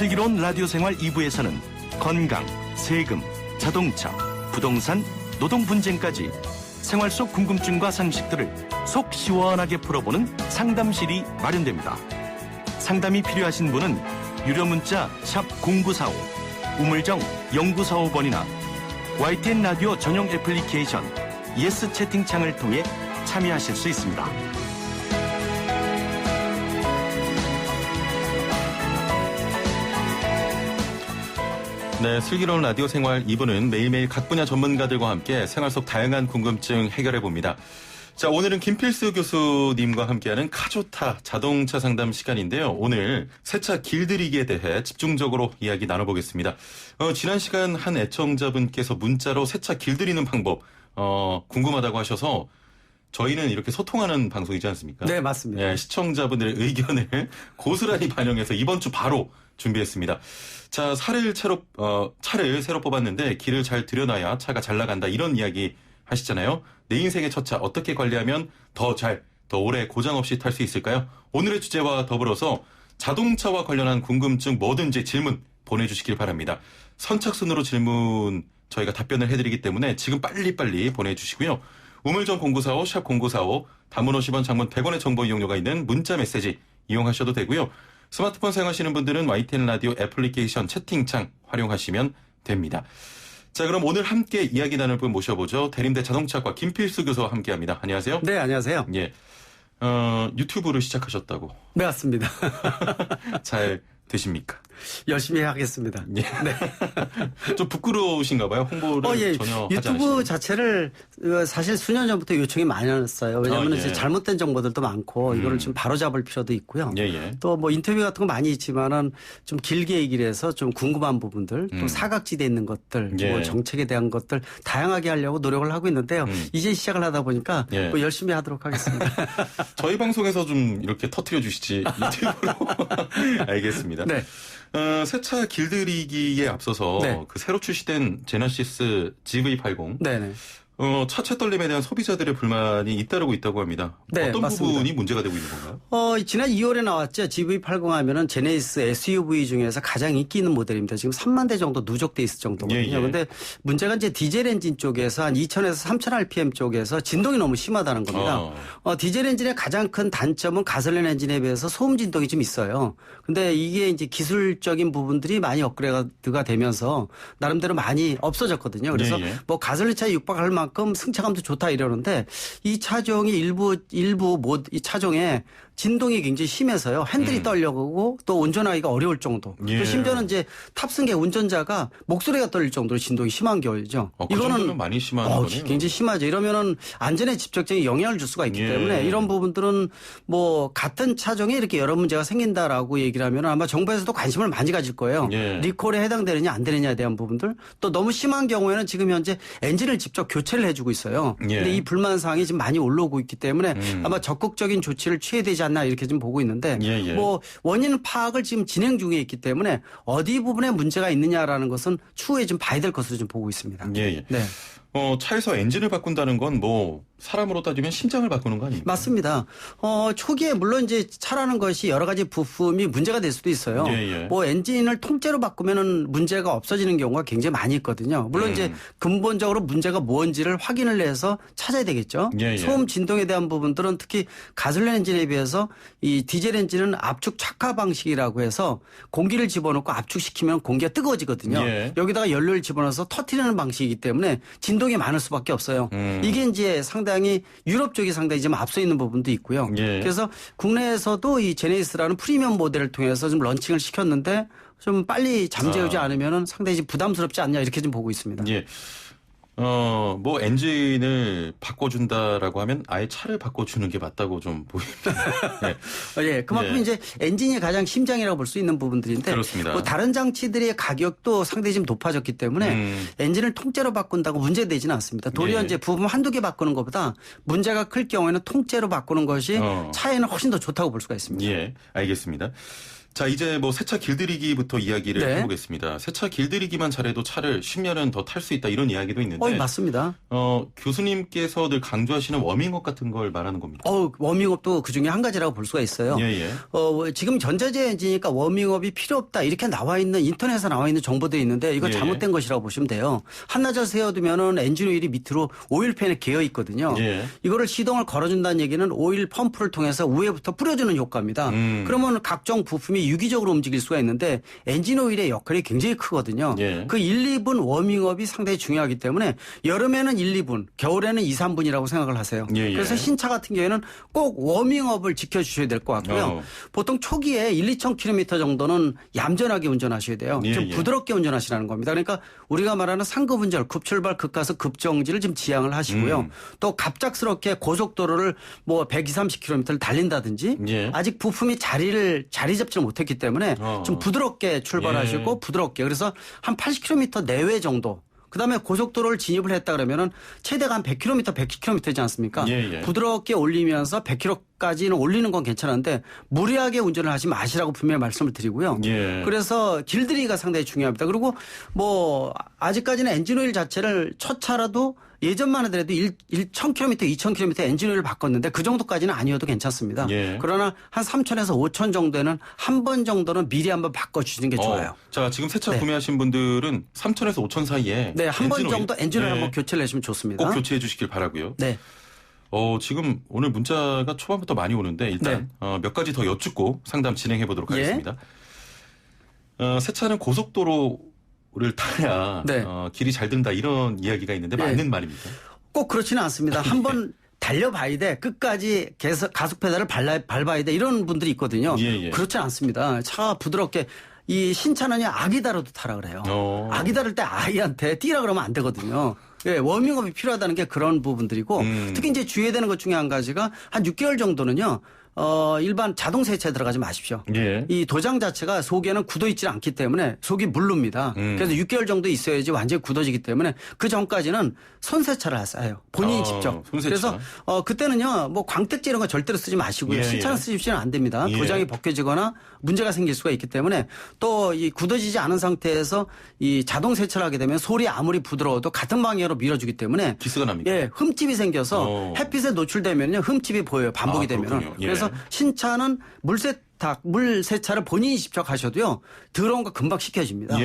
슬기로운 라디오 생활 2부에서는 건강, 세금, 자동차, 부동산, 노동 분쟁까지 생활 속 궁금증과 상식들을 속 시원하게 풀어보는 상담실이 마련됩니다. 상담이 필요하신 분은 유료 문자 샵 0945, 우물정 0945번이나 YTN 라디오 전용 애플리케이션 예스 채팅창을 통해 참여하실 수 있습니다. 네, 슬기로운 라디오 생활 2부는 매일매일 각 분야 전문가들과 함께 생활 속 다양한 궁금증 해결해 봅니다. 자, 오늘은 김필수 교수님과 함께하는 카좋다 자동차 상담 시간인데요. 오늘 새 차 길들이기에 대해 집중적으로 이야기 나눠보겠습니다. 지난 시간 한 애청자분께서 문자로 새 차 길들이는 방법 궁금하다고 하셔서 저희는 이렇게 소통하는 방송이지 않습니까? 네, 맞습니다. 네, 시청자분들의 의견을 고스란히 반영해서 이번 주 바로 준비했습니다. 자, 차를 새로 뽑았는데 길을 잘 들여놔야 차가 잘 나간다 이런 이야기 하시잖아요. 내 인생의 첫 차 어떻게 관리하면 더 오래 고장 없이 탈 수 있을까요? 오늘의 주제와 더불어서 자동차와 관련한 궁금증 뭐든지 질문 보내주시길 바랍니다. 선착순으로 질문 저희가 답변을 해드리기 때문에 지금 빨리빨리 보내주시고요. 우물정 0945 샵 0945 단문 50원 장문 100원의 정보 이용료가 있는 문자 메시지 이용하셔도 되고요. 스마트폰 사용하시는 분들은 YTN 라디오 애플리케이션 채팅창 활용하시면 됩니다. 자, 그럼 오늘 함께 이야기 나눌 분 모셔보죠. 대림대 자동차과 김필수 교수와 함께합니다. 안녕하세요. 네, 안녕하세요. 예, 유튜브를 시작하셨다고. 네, 맞습니다. 잘 되십니까? 열심히 하겠습니다. 예. 네. 좀 부끄러우신가 봐요. 홍보를 예. 전혀 하지 유튜브 않으시네요. 자체를 사실 수년 전부터 요청이 많이 왔어요. 왜냐하면 이제 잘못된 정보들도 많고 이거를 좀 바로잡을 필요도 있고요. 예. 또 뭐 인터뷰 같은 거 많이 있지만은 좀 길게 얘기를 해서 좀 궁금한 부분들 또 사각지대에 있는 것들 예. 뭐 정책에 대한 것들 다양하게 하려고 노력을 하고 있는데요. 이제 시작을 하다 보니까 예. 뭐 열심히 하도록 하겠습니다. 저희 방송에서 좀 이렇게 터트려 주시지 유튜브로. 알겠습니다. 네. 새 차 길들이기에 앞서서 네. 그 새로 출시된 제너시스 GV80 네네. 차체 떨림에 대한 소비자들의 불만이 잇따르고 있다고 합니다. 네, 어떤 맞습니다. 부분이 문제가 되고 있는 건가요? 지난 2월에 나왔죠. GV80 하면은 제네시스 SUV 중에서 가장 인기 있는 모델입니다. 지금 3만 대 정도 누적돼 있을 정도거든요. 그런데 문제가 이제 디젤 엔진 쪽에서 한 2000에서 3000 rpm 쪽에서 진동이 너무 심하다는 겁니다. 디젤 엔진의 가장 큰 단점은 가솔린 엔진에 비해서 소음 진동이 좀 있어요. 근데 이게 이제 기술적인 부분들이 많이 업그레이드가 되면서 나름대로 많이 없어졌거든요. 그래서 뭐 가솔린 차에 육박할 만큼 승차감도 좋다 이러는데 이 차종이 이 차종에 진동이 굉장히 심해서요. 핸들이 떨려고 또 운전하기가 어려울 정도. 또 심지어는 이제 탑승객 운전자가 목소리가 떨릴 정도로 진동이 심한 경우죠. 그 정도면 많이 심한 거네요. 굉장히 심하죠. 이러면은 안전에 직접적인 영향을 줄 수가 있기 때문에 이런 부분들은 뭐 같은 차종에 이렇게 여러 문제가 생긴다라고 얘기를 하면 아마 정부에서도 관심을 많이 가질 거예요. 리콜에 해당되느냐 안 되느냐에 대한 부분들. 또 너무 심한 경우에는 지금 현재 엔진을 직접 교체를 해주고 있어요. 근데 이 불만 사항이 지금 많이 올라오고 있기 때문에 아마 적극적인 조치를 취해야 되지 않나 이렇게 좀 보고 있는데 뭐 원인 파악을 지금 진행 중에 있기 때문에 어디 부분에 문제가 있느냐라는 것은 추후에 좀 봐야 될 것으로 좀 보고 있습니다. 네. 차에서 엔진을 바꾼다는 건 뭐 사람으로 따지면 심장을 바꾸는 거 아닙니까? 맞습니다. 초기에 물론 이제 차라는 것이 여러 가지 부품이 문제가 될 수도 있어요. 뭐 엔진을 통째로 바꾸면은 문제가 없어지는 경우가 굉장히 많이 있거든요. 물론 이제 근본적으로 문제가 뭔지를 확인을 해서 찾아야 되겠죠. 소음 진동에 대한 부분들은 특히 가솔린 엔진에 비해서 이 디젤 엔진은 압축 착화 방식이라고 해서 공기를 집어넣고 압축시키면 공기가 뜨거워지거든요. 여기다가 연료를 집어넣어서 터트리는 방식이기 때문에 진동이 많을 수밖에 없어요. 이게 이제 상당히 유럽 쪽이 상당히 좀 앞서 있는 부분도 있고요. 그래서 국내에서도 이 제네시스라는 프리미엄 모델을 통해서 좀 런칭을 시켰는데 좀 빨리 잠재우지 않으면은 상당히 좀 부담스럽지 않냐 이렇게 좀 보고 있습니다. 뭐 엔진을 바꿔준다라고 하면 아예 차를 바꿔주는 게 맞다고 좀 보입니다. 그만큼 이제 엔진이 가장 심장이라고 볼 수 있는 부분들인데 그렇습니다. 뭐 다른 장치들의 가격도 상당히 좀 높아졌기 때문에 엔진을 통째로 바꾼다고 문제되지는 않습니다. 도리어 이제 부품 한두 개 바꾸는 것보다 문제가 클 경우에는 통째로 바꾸는 것이 차에는 훨씬 더 좋다고 볼 수가 있습니다. 알겠습니다. 자, 이제 뭐 세차 길들이기부터 이야기를 네. 해보겠습니다. 세차 길들이기만 잘해도 차를 10년은 더 탈 수 있다 이런 이야기도 있는데. 맞습니다. 교수님께서 늘 강조하시는 워밍업 같은 걸 말하는 겁니다. 워밍업도 그 중에 한 가지라고 볼 수가 있어요. 예. 지금 전자제어 엔진이니까 워밍업이 필요 없다 이렇게 나와 있는 인터넷에 나와 있는 정보들이 있는데 이거 잘못된 것이라고 보시면 돼요. 한나절 세워두면은 엔진 오일이 밑으로 오일팬에 개어 있거든요. 예. 이거를 시동을 걸어준다는 얘기는 오일 펌프를 통해서 위에부터 뿌려주는 효과입니다. 그러면 각종 부품이 유기적으로 움직일 수가 있는데 엔진 오일의 역할이 굉장히 크거든요. 예. 그 1, 2분 워밍업이 상당히 중요하기 때문에 여름에는 1, 2분, 겨울에는 2, 3분이라고 생각을 하세요. 예. 그래서 신차 같은 경우에는 꼭 워밍업을 지켜주셔야 될 것 같고요. 보통 초기에 1, 2천 킬로미터 정도는 얌전하게 운전하셔야 돼요. 좀 부드럽게 운전하시라는 겁니다. 그러니까 우리가 말하는 상급 운전, 급출발, 급가속, 급정지를 좀 지향을 하시고요. 또 갑작스럽게 고속도로를 뭐 120, 30km를 달린다든지 아직 부품이 자리 잡지를 못했기 때문에 좀 부드럽게 출발하시고 부드럽게 그래서 한 80km 내외 정도 그다음에 고속도로를 진입을 했다 그러면은 최대가 한 100km, 110km이지 않습니까? 부드럽게 올리면서 100km까지는 올리는 건 괜찮은데 무리하게 운전을 하지 마시라고 분명히 말씀을 드리고요. 그래서 길들이기가 상당히 중요합니다. 그리고 뭐 아직까지는 엔진오일 자체를 첫 차라도 예전만 하더라도 1,000km, 2,000km 엔진오일을 바꿨는데 그 정도까지는 아니어도 괜찮습니다. 그러나 한 3,000에서 5,000 정도는 한 번 정도는 미리 한번 바꿔주시는 게 좋아요. 자, 지금 새 차 구매하신 분들은 3,000에서 5,000 사이에 네, 한 번 정도 엔진오일 한번 교체를 해주시면 좋습니다. 꼭 교체해 주시길 바라고요. 네. 지금 오늘 문자가 초반부터 많이 오는데 일단 몇 가지 더 여쭙고 상담 진행해 보도록 하겠습니다. 새 차는 고속도로를 타야 길이 잘 든다 이런 이야기가 있는데 맞는 말입니까? 꼭 그렇지는 않습니다. 한번 달려봐야 돼. 끝까지 가속 페달을 밟아야 돼. 이런 분들이 있거든요. 그렇지 않습니다. 차가 부드럽게 이 신차는요 아기 다뤄도 타라 그래요. 아기 다룰 때 아이한테 뛰라 그러면 안 되거든요. 워밍업이 필요하다는 게 그런 부분들이고 특히 이제 주의해야 되는 것 중에 한 가지가 한 6개월 정도는요. 일반 자동 세차에 들어가지 마십시오. 이 도장 자체가 속에는 굳어 있지 않기 때문에 속이 물릅니다. 그래서 6개월 정도 있어야지 완전히 굳어지기 때문에 그 전까지는 손 세차를 하세요. 본인이 직접. 그래서 그때는요 뭐 광택제 이런 거 절대로 쓰지 마시고요. 신차는 쓰시면 안 됩니다. 도장이 벗겨지거나 문제가 생길 수가 있기 때문에 또 이 굳어지지 않은 상태에서 이 자동 세차를 하게 되면 솔이 아무리 부드러워도 같은 방향으로 밀어주기 때문에 기스가 납니까? 흠집이 생겨서 햇빛에 노출되면요 흠집이 보여요. 반복이 되면은. 그래서 신차는 물 세차를 본인이 직접 하셔도요 더러운 거 금방 식혀집니다.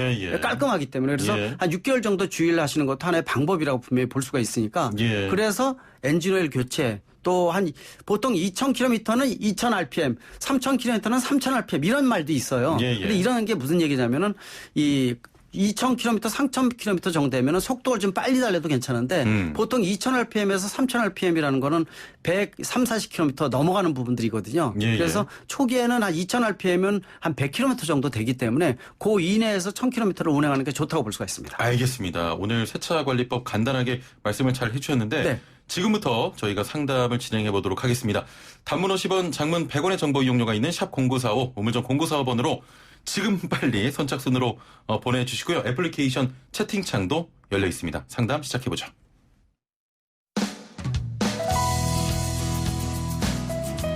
깔끔하기 때문에 그래서 한 6개월 정도 주의를 하시는 것도 하나의 방법이라고 분명히 볼 수가 있으니까 그래서 엔진오일 교체 또 한 보통 2,000km는 2,000rpm, 3,000km는 3,000rpm 이런 말도 있어요. 근데 이런 게 무슨 얘기냐면은 이 2,000km, 3,000km 정도 되면 속도를 좀 빨리 달려도 괜찮은데 보통 2,000rpm에서 3,000rpm이라는 거는 130, 40km 넘어가는 부분들이거든요. 그래서 초기에는 한 2,000rpm은 한 100km 정도 되기 때문에 그 이내에서 1,000km를 운행하는 게 좋다고 볼 수가 있습니다. 알겠습니다. 오늘 세차관리법 간단하게 말씀을 잘 해주셨는데 지금부터 저희가 상담을 진행해 보도록 하겠습니다. 단문 50원, 장문 100원의 정보 이용료가 있는 샵 0945, 우물정 0945번으로 지금 빨리 선착순으로 보내주시고요. 애플리케이션 채팅창도 열려 있습니다. 상담 시작해보죠.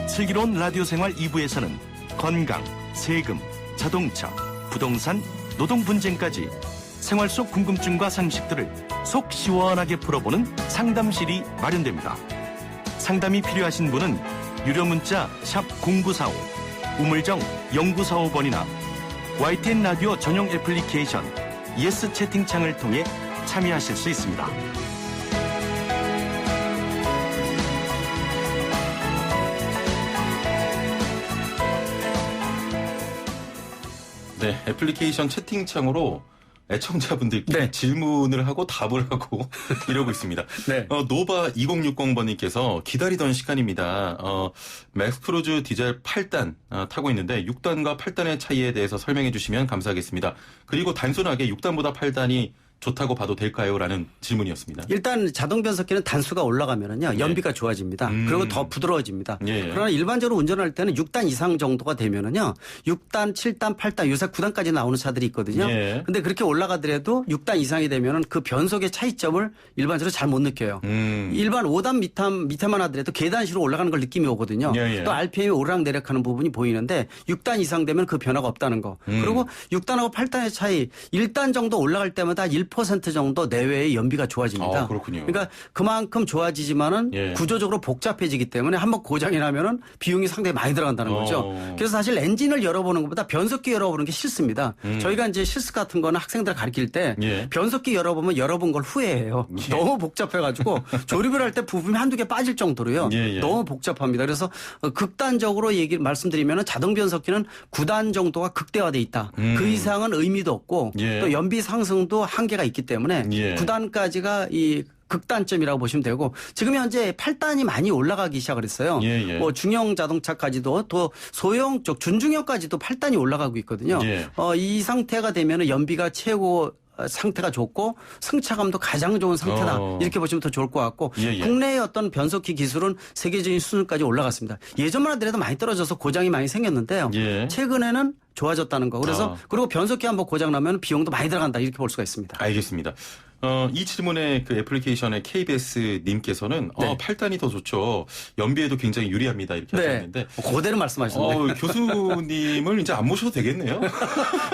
슬기로운 라디오 생활 2부에서는 건강, 세금, 자동차, 부동산, 노동 분쟁까지 생활 속 궁금증과 상식들을 속 시원하게 풀어보는 상담실이 마련됩니다. 상담이 필요하신 분은 유료 문자 샵 0945, 우물정 0945번이나 YTN 라디오 전용 애플리케이션 예스 채팅창을 통해 참여하실 수 있습니다. 네, 애플리케이션 채팅창으로 애청자분들께 질문을 하고 답을 하고 이러고 있습니다. 노바 2060번님께서 기다리던 시간입니다. 맥스크루즈 디젤 8단 타고 있는데 6단과 8단의 차이에 대해서 설명해 주시면 감사하겠습니다. 그리고 단순하게 6단보다 8단이 좋다고 봐도 될까요? 라는 질문이었습니다. 일단 자동 변속기는 단수가 올라가면은요 연비가 좋아집니다. 그리고 더 부드러워집니다. 그러나 일반적으로 운전할 때는 6단 이상 정도가 되면은요 6단, 7단, 8단 요새 9단까지 나오는 차들이 있거든요. 근데 그렇게 올라가더라도 6단 이상이 되면은 그 변속의 차이점을 일반적으로 잘 못 느껴요. 일반 5단 밑에만 하더라도 계단식으로 올라가는 걸 느낌이 오거든요. 또 RPM이 오르락내리락하는 부분이 보이는데 6단 이상 되면 그 변화가 없다는 거. 그리고 6단하고 8단의 차이 1단 정도 올라갈 때마다 1% 정도 내외의 연비가 좋아집니다. 그렇군요. 그러니까 그만큼 좋아지지만은 구조적으로 복잡해지기 때문에 한번 고장이 나면은 비용이 상당히 많이 들어간다는 거죠. 그래서 사실 엔진을 열어보는 것보다 변속기 열어보는 게 싫습니다. 저희가 이제 실습 같은 거는 학생들 가르칠 때 변속기 열어보면 열어본 걸 후회해요. 너무 복잡해가지고 조립을 할 때 부품이 한두 개 빠질 정도로요. 너무 복잡합니다. 그래서 극단적으로 말씀드리면은 자동 변속기는 9단 정도가 극대화돼 있다. 그 이상은 의미도 없고 또 연비 상승도 한계가 있기 때문에 9단까지가 이 극단점이라고 보시면 되고 지금 현재 8단이 많이 올라가기 시작을 했어요. 뭐 중형 자동차까지도 또 소형 쪽 준중형까지도 8단이 올라가고 있거든요. 이 상태가 되면은 연비가 최고 상태가 좋고 승차감도 가장 좋은 상태다. 이렇게 보시면 더 좋을 것 같고 국내의 어떤 변속기 기술은 세계적인 수준까지 올라갔습니다. 예전만 하더라도 많이 떨어져서 고장이 많이 생겼는데요. 최근에는 좋아졌다는 거. 그래서 그리고 변속기 한번 고장 나면 비용도 많이 들어간다. 이렇게 볼 수가 있습니다. 알겠습니다. 이 질문에 그 애플리케이션의 KBS 님께서는 8단이 더 좋죠. 연비에도 굉장히 유리합니다. 이렇게 하셨는데. 그대로 말씀하셨네요. 교수님을 이제 안 모셔도 되겠네요.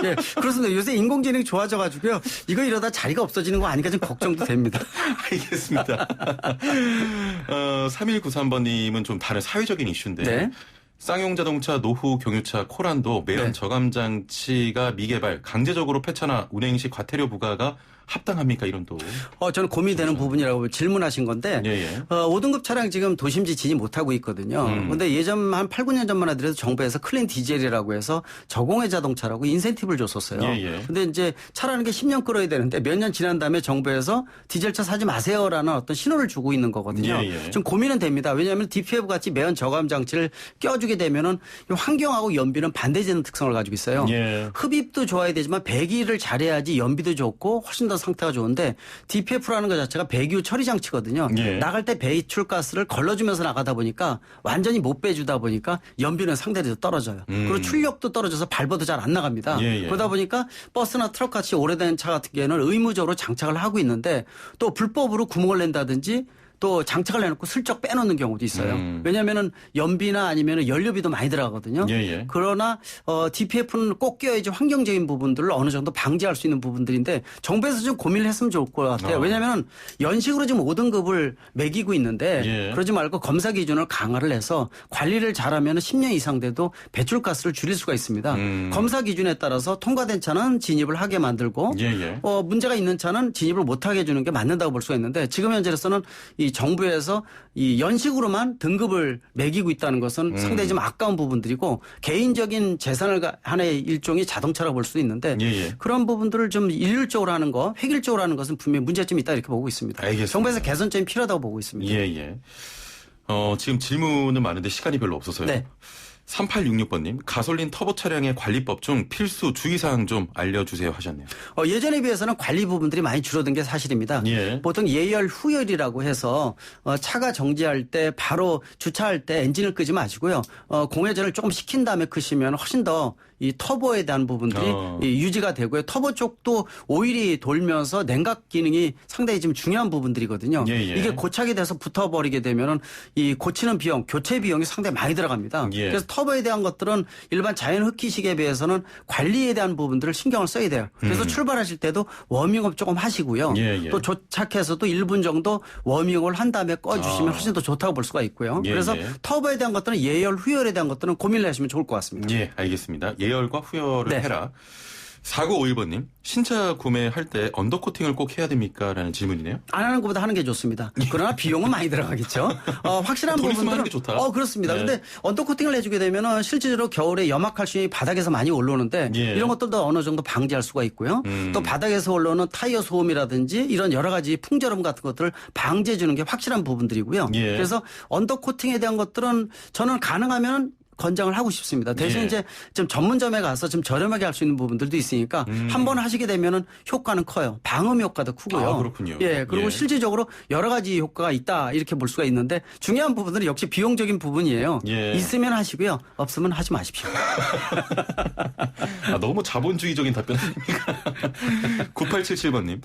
예, 그렇습니다. 요새 인공지능이 좋아져가지고요. 이거 이러다 자리가 없어지는 거 아닌가 좀 걱정도 됩니다. 알겠습니다. 3193번님은 좀 다른 사회적인 이슈인데. 쌍용 자동차, 노후 경유차, 코란도 매연 저감 장치가 미개발, 강제적으로 폐차나 운행 시 과태료 부과가 합당합니까? 이런 또. 저는 고민되는 부분이라고 질문하신 건데 5등급 차량 지금 도심지 진입 못하고 있거든요. 그런데 예전 한 8, 9년 전만 하더라도 정부에서 클린 디젤이라고 해서 저공해 자동차라고 인센티브를 줬었어요. 그런데 이제 차라는 게 10년 끌어야 되는데 몇 년 지난 다음에 정부에서 디젤차 사지 마세요라는 어떤 신호를 주고 있는 거거든요. 좀 고민은 됩니다. 왜냐하면 DPF 같이 매연 저감 장치를 껴주게 되면은 환경하고 연비는 반대되는 특성을 가지고 있어요. 흡입도 좋아야 되지만 배기를 잘해야지 연비도 좋고 훨씬 더 상태가 좋은데 DPF라는 것 자체가 배기후 처리 장치거든요. 나갈 때 배출가스를 걸러주면서 나가다 보니까 완전히 못 빼주다 보니까 연비는 상대적으로 떨어져요. 그리고 출력도 떨어져서 밟아도 잘 안 나갑니다. 그러다 보니까 버스나 트럭 같이 오래된 차 같은 경우에는 의무적으로 장착을 하고 있는데 또 불법으로 구멍을 낸다든지 또 장착을 해놓고 슬쩍 빼놓는 경우도 있어요. 왜냐하면은 연비나 아니면 연료비도 많이 들어가거든요. 그러나 DPF는 꼭 껴야지 환경적인 부분들을 어느 정도 방지할 수 있는 부분들인데 정부에서 좀 고민을 했으면 좋을 것 같아요. 왜냐하면 연식으로 지금 5등급을 매기고 있는데 그러지 말고 검사 기준을 강화를 해서 관리를 잘하면 10년 이상 돼도 배출가스를 줄일 수가 있습니다. 검사 기준에 따라서 통과된 차는 진입을 하게 만들고 문제가 있는 차는 진입을 못하게 해주는 게 맞는다고 볼 수가 있는데 지금 현재로서는 이 정부에서 이 연식으로만 등급을 매기고 있다는 것은 상당히 좀 아까운 부분들이고 개인적인 재산을 하나의 일종의 자동차라고 볼 수도 있는데 그런 부분들을 좀 일률적으로 하는 거, 획일적으로 하는 것은 분명히 문제점이 있다 이렇게 보고 있습니다. 알겠습니다. 정부에서 개선점이 필요하다고 보고 있습니다. 지금 질문은 많은데 시간이 별로 없어서요. 3866번님, 가솔린 터보 차량의 관리법 중 필수 주의사항 좀 알려주세요 하셨네요. 예전에 비해서는 관리 부분들이 많이 줄어든 게 사실입니다. 보통 예열, 후열이라고 해서 차가 정지할 때 바로 주차할 때 엔진을 끄지 마시고요. 공회전을 조금 시킨 다음에 끄시면 훨씬 더 이 터보에 대한 부분들이 유지가 되고요. 터보 쪽도 오일이 돌면서 냉각 기능이 상당히 지금 중요한 부분들이거든요. 이게 고착이 돼서 붙어버리게 되면은 이 고치는 비용, 교체 비용이 상당히 많이 들어갑니다. 그래서 터보에 대한 것들은 일반 자연 흡기식에 비해서는 관리에 대한 부분들을 신경을 써야 돼요. 그래서 출발하실 때도 워밍업 조금 하시고요. 또 도착해서도 1분 정도 워밍업을 한 다음에 꺼주시면 훨씬 더 좋다고 볼 수가 있고요. 그래서 터보에 대한 것들은 예열, 후열에 대한 것들은 고민을 하시면 좋을 것 같습니다. 알겠습니다. 예열과 후열을 해라. 4951번님, 신차 구매할 때 언더코팅을 꼭 해야 됩니까? 라는 질문이네요. 안 하는 것보다 하는 게 좋습니다. 그러나 비용은 많이 들어가겠죠. 확실한 부분들은 하는 게 좋다. 그렇습니다. 근데 언더코팅을 해주게 되면은 실질적으로 겨울에 염화칼슘이 바닥에서 많이 올라오는데 이런 것들도 어느 정도 방지할 수가 있고요. 또 바닥에서 올라오는 타이어 소음이라든지 이런 여러 가지 풍절음 같은 것들을 방지해 주는 게 확실한 부분들이고요. 그래서 언더코팅에 대한 것들은 저는 가능하면 권장을 하고 싶습니다. 대신 예. 이제 좀 전문점에 가서 좀 저렴하게 할 수 있는 부분들도 있으니까 한 번 하시게 되면은 효과는 커요. 방음 효과도 크고요. 아, 그렇군요. 예, 그리고 예. 실질적으로 여러 가지 효과가 있다 이렇게 볼 수가 있는데 중요한 부분은 역시 비용적인 부분이에요. 예. 있으면 하시고요. 없으면 하지 마십시오. 아, 너무 자본주의적인 답변 아닙니까? 9877번님.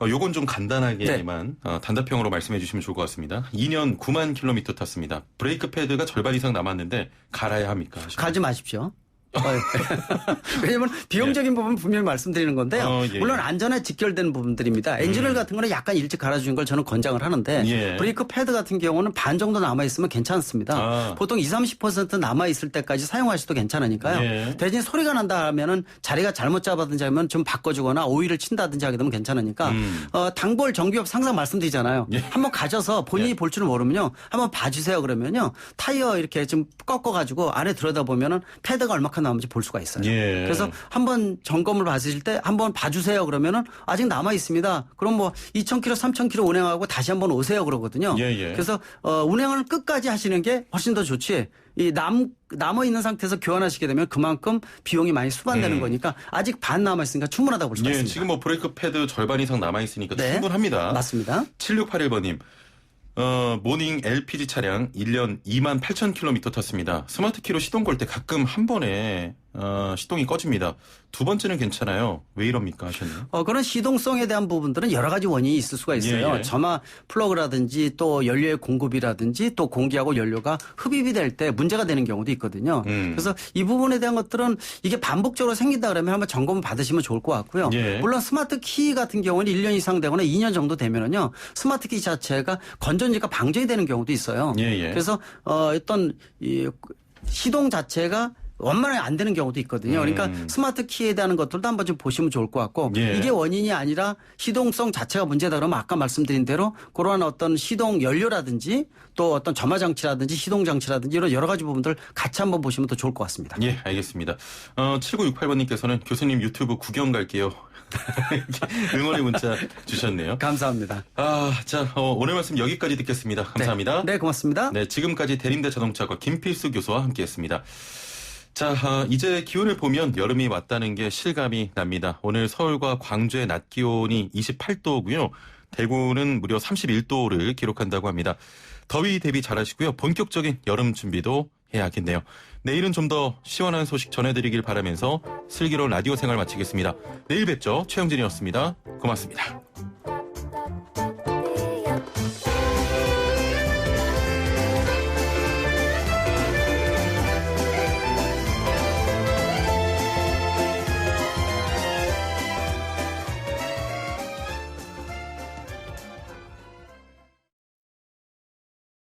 요건 좀 간단하게만 단답형으로 말씀해 주시면 좋을 것 같습니다. 2년 9만 킬로미터 탔습니다. 브레이크 패드가 절반 이상 남았는데 갈아야 합니까? 가지 마십시오. 왜냐면 비용적인 부분 분명히 말씀드리는 건데요. 예. 물론 안전에 직결되는 부분들입니다. 엔진오일 같은 거는 약간 일찍 갈아주는 걸 저는 권장을 하는데 예. 브레이크 패드 같은 경우는 반 정도 남아있으면 괜찮습니다. 보통 20-30% 남아있을 때까지 사용하셔도 괜찮으니까요. 예. 대신 소리가 난다 하면은 자리가 잘못 잡았든지 하면 좀 바꿔주거나 오일을 친다든지 하게 되면 괜찮으니까 단골 정비업 상상 말씀드리잖아요. 예. 한번 가셔서 본인이 볼 줄은 모르면요. 한번 봐주세요 그러면요. 타이어 이렇게 좀 꺾어가지고 안에 들여다보면은 패드가 얼마큼 남은지 볼 수가 있어요. 예. 그래서 한번 점검을 받으실 때 한번 봐주세요 그러면은 아직 남아 있습니다. 그럼 뭐 2,000km, 3,000km 운행하고 다시 한번 오세요 그러거든요. 예. 그래서 운행을 끝까지 하시는 게 훨씬 더 좋지. 이 남아 있는 상태에서 교환하시게 되면 그만큼 비용이 많이 수반되는 거니까 아직 반 남아 있으니까 충분하다고 볼 수가 있습니다. 지금 뭐 브레이크 패드 절반 이상 남아 있으니까 네. 충분합니다. 맞습니다. 7681번님. 모닝 LPG 차량 1년 2만 8천 킬로미터 탔습니다. 스마트키로 시동 걸 때 가끔 한 번에 시동이 꺼집니다. 두 번째는 괜찮아요. 왜 이럽니까 하셨네요. 그런 시동성에 대한 부분들은 여러 가지 원인이 있을 수가 있어요. 예. 점화 플러그라든지 또 연료의 공급이라든지 또 공기하고 연료가 흡입이 될 때 문제가 되는 경우도 있거든요. 그래서 이 부분에 대한 것들은 이게 반복적으로 생긴다 그러면 한번 점검을 받으시면 좋을 것 같고요. 예. 물론 스마트 키 같은 경우는 1년 이상 되거나 2년 정도 되면은요. 스마트 키 자체가 건전지가 방전이 되는 경우도 있어요. 예. 그래서 어떤 이 시동 자체가 원만하게 안 되는 경우도 있거든요. 그러니까 스마트 키에 대한 것들도 한번 좀 보시면 좋을 것 같고 예. 이게 원인이 아니라 시동성 자체가 문제다 그러면 아까 말씀드린 대로 그러한 어떤 시동 연료라든지 또 어떤 점화 장치라든지 시동 장치라든지 이런 여러 가지 부분들 같이 한번 보시면 더 좋을 것 같습니다. 예, 알겠습니다. 7968번님께서는 교수님 유튜브 구경 갈게요. 응원의 문자 주셨네요. 감사합니다. 자, 오늘 말씀 여기까지 듣겠습니다. 감사합니다. 네, 고맙습니다. 네, 지금까지 대림대 자동차과 김필수 교수와 함께했습니다. 자, 이제 기온을 보면 여름이 왔다는 게 실감이 납니다. 오늘 서울과 광주의 낮 기온이 28도고요. 대구는 무려 31도를 기록한다고 합니다. 더위 대비 잘하시고요. 본격적인 여름 준비도 해야겠네요. 내일은 좀 더 시원한 소식 전해드리길 바라면서 슬기로운 라디오 생활 마치겠습니다. 내일 뵙죠. 최영진이었습니다. 고맙습니다.